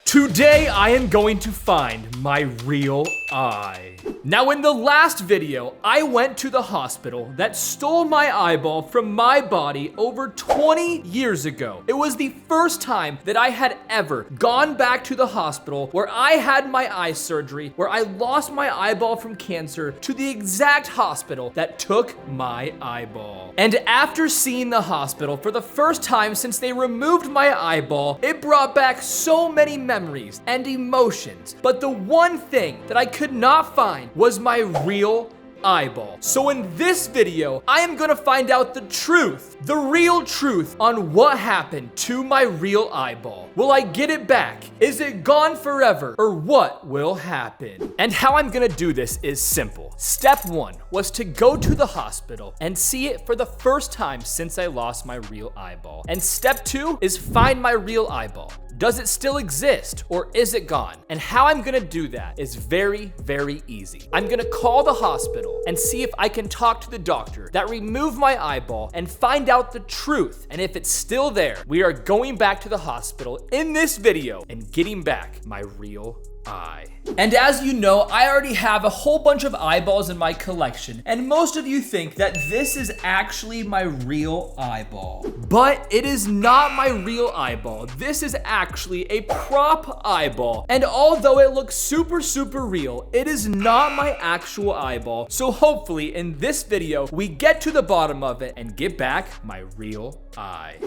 Today I am going to find my real eye. Now in the last video, I went to the hospital that stole my eyeball from my body over 20 years ago. It was the first time that I had ever gone back to the hospital where I had my eye surgery, where I lost my eyeball from cancer, to the exact hospital that took my eyeball. And after seeing the hospital for the first time since they removed my eyeball, it brought back so many memories and emotions. But the one thing that I could not find was my real eyeball. So in this video, I am gonna find out the truth, the real truth on what happened to my real eyeball. Will I get it back? Is it gone forever? Or what will happen? And how I'm gonna do this is simple. Step 1 was to go to the hospital and see it for the first time since I lost my real eyeball. And step 2 is find my real eyeball. Does it still exist or is it gone? And how I'm gonna do that is very, very easy. I'm gonna call the hospital and see if I can talk to the doctor that removed my eyeball and find out the truth. And if it's still there, we are going back to the hospital in this video and getting back my real eye. And as you know, I already have a whole bunch of eyeballs in my collection, and most of you think that this is actually my real eyeball. But it is not my real eyeball. This is actually a prop eyeball. And although it looks super, super real, it is not my actual eyeball. So hopefully in this video, we get to the bottom of it and get back my real eye.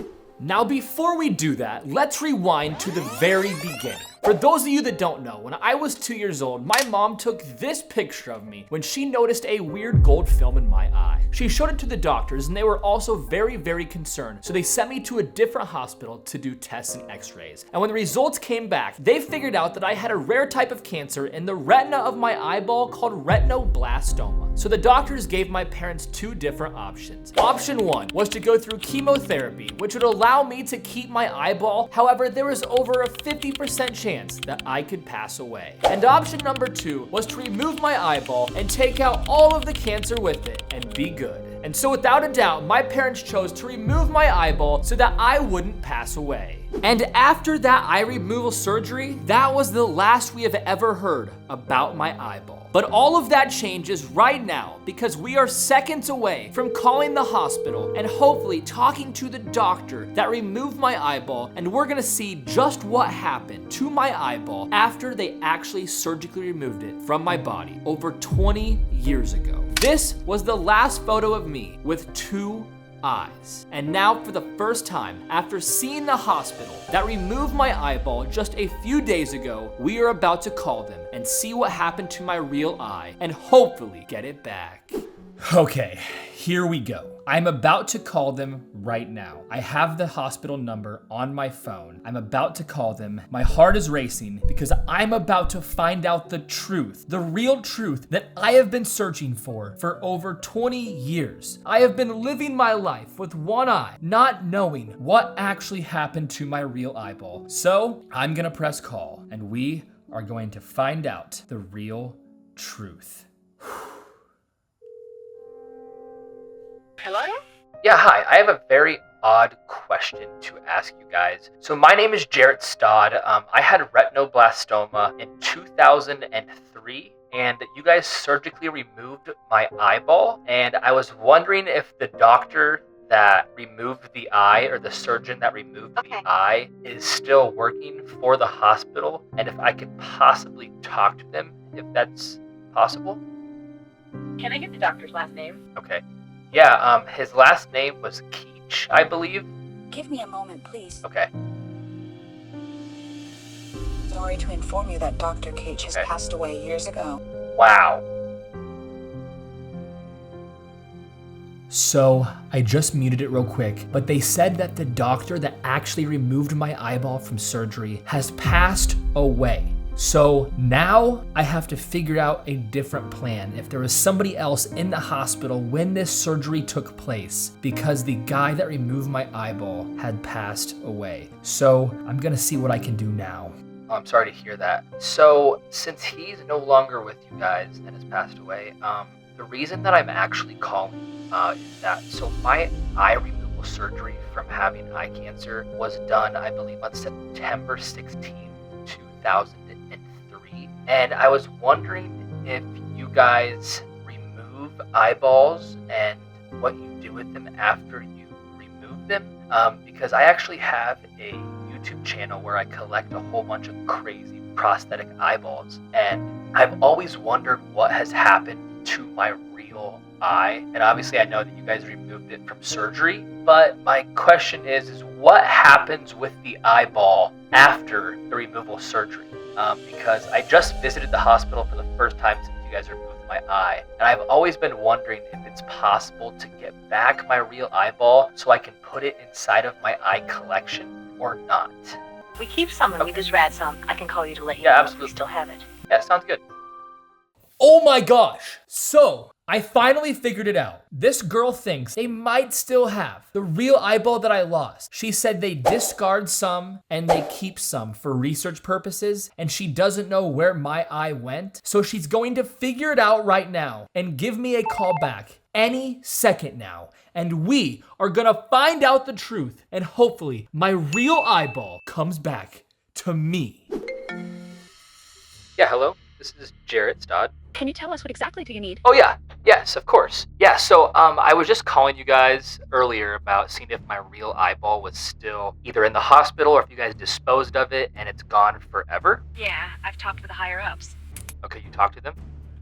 Now, before we do that, let's rewind to the very beginning. For those of you that don't know, when I was 2 years old, my mom took this picture of me when she noticed a weird gold film in my eye. She showed it to the doctors and they were also very, very concerned. So they sent me to a different hospital to do tests and x-rays. And when the results came back, they figured out that I had a rare type of cancer in the retina of my eyeball called retinoblastoma. So the doctors gave my parents 2 different options. Option 1 was to go through chemotherapy, which would allow me to keep my eyeball. However, there was over a 50% chance that I could pass away. And option number 2 was to remove my eyeball and take out all of the cancer with it and be good. And so without a doubt, my parents chose to remove my eyeball so that I wouldn't pass away. And after that eye removal surgery, that was the last we have ever heard about my eyeball. But all of that changes right now because we are seconds away from calling the hospital and hopefully talking to the doctor that removed my eyeball, and we're gonna see just what happened to my eyeball after they actually surgically removed it from my body over 20 years ago. This was the last photo of me with 2 eyes. And now for the first time, after seeing the hospital that removed my eyeball just a few days ago, we are about to call them and see what happened to my real eye and hopefully get it back. Okay, here we go. I'm about to call them right now. I have the hospital number on my phone. I'm about to call them. My heart is racing because I'm about to find out the truth, the real truth that I have been searching for over 20 years. I have been living my life with one eye, not knowing what actually happened to my real eyeball. So I'm gonna press call and we are going to find out the real truth. Hello? Yeah, hi. I have a very odd question to ask you guys. So my name is Jarrett Stod. I had retinoblastoma in 2003, and you guys surgically removed my eyeball. And I was wondering if the doctor that removed the eye, or the surgeon that removed the eye, is still working for the hospital, and if I could possibly talk to them, if that's possible. Can I get the doctor's last name? Okay. Yeah, his last name was Keach, I believe. Give me a moment, please. Okay. Sorry to inform you that Dr. Cage has passed away years ago. Wow. So, I just muted it real quick, but they said that the doctor that actually removed my eyeball from surgery has passed away. So now I have to figure out a different plan if there was somebody else in the hospital when this surgery took place, because the guy that removed my eyeball had passed away. So I'm gonna see what I can do now. Oh, I'm sorry to hear that. So since he's no longer with you guys and has passed away, the reason that I'm actually calling is that, so my eye removal surgery from having eye cancer was done, I believe, on September 16th, 2003. And I was wondering if you guys remove eyeballs and what you do with them after you remove them. Because I actually have a YouTube channel where I collect a whole bunch of crazy prosthetic eyeballs. And I've always wondered what has happened to my real eye. And obviously I know that you guys removed it from surgery, but my question is what happens with the eyeball after the removal surgery? Because I just visited the hospital for the first time since you guys removed my eye, and I've always been wondering if it's possible to get back my real eyeball so I can put it inside of my eye collection or not. We keep some and we just read some. I can call you to let you Yeah, know absolutely. if we still have it. Yeah, sounds good. Oh my gosh. So, I finally figured it out. This girl thinks they might still have the real eyeball that I lost. She said they discard some and they keep some for research purposes, and she doesn't know where my eye went. So she's going to figure it out right now and give me a call back any second now. And we are gonna find out the truth, and hopefully my real eyeball comes back to me. Yeah, hello. This is Jarrett, Stod. Can you tell us what exactly do you need? Oh yeah, yes, of course. Yeah, so I was just calling you guys earlier about seeing if my real eyeball was still either in the hospital or if you guys disposed of it and it's gone forever. Yeah, I've talked with the higher ups. Okay, you talked to them?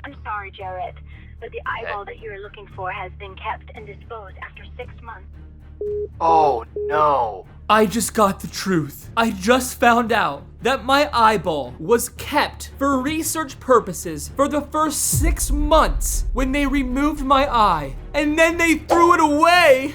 I'm sorry, Jarrett, but the eyeball that you're looking for has been kept and disposed after 6 months. Oh no. I just got the truth. I just found out that my eyeball was kept for research purposes for the first 6 months when they removed my eye, and then they threw it away.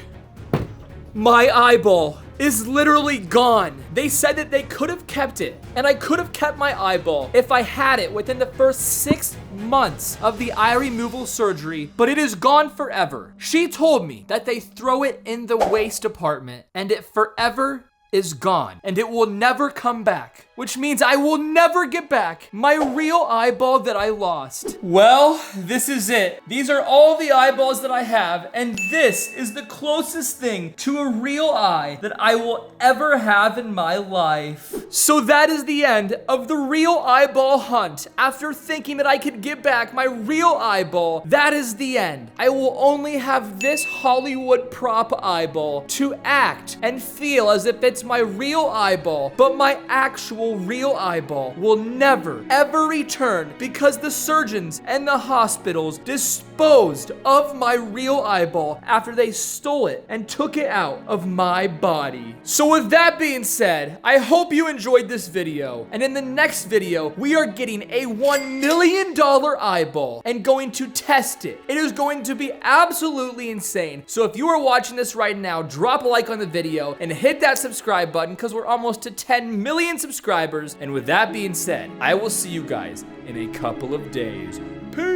My eyeball is literally gone. They said that they could have kept it, and I could have kept my eyeball if I had it within the first 6 months of the eye removal surgery, but it is gone forever. She told me that they throw it in the waste department and it forever is gone and it will never come back, which means I will never get back my real eyeball that I lost. Well, this is it. These are all the eyeballs that I have, and this is the closest thing to a real eye that I will ever have in my life. So that is the end of the real eyeball hunt. After thinking that I could get back my real eyeball, that is the end. I will only have this Hollywood prop eyeball to act and feel as if it's my real eyeball, but my actual real eyeball will never ever return because the surgeons and the hospitals disposed of my real eyeball after they stole it and took it out of my body. So with that being said, I hope you enjoyed this video, and in the next video we are getting a $1 million eyeball and going to test it. It is going to be absolutely insane. So if you are watching this right now, drop a like on the video and hit that subscribe button because we're almost to 10 million subscribers. And with that being said, I will see you guys in a couple of days. Peace.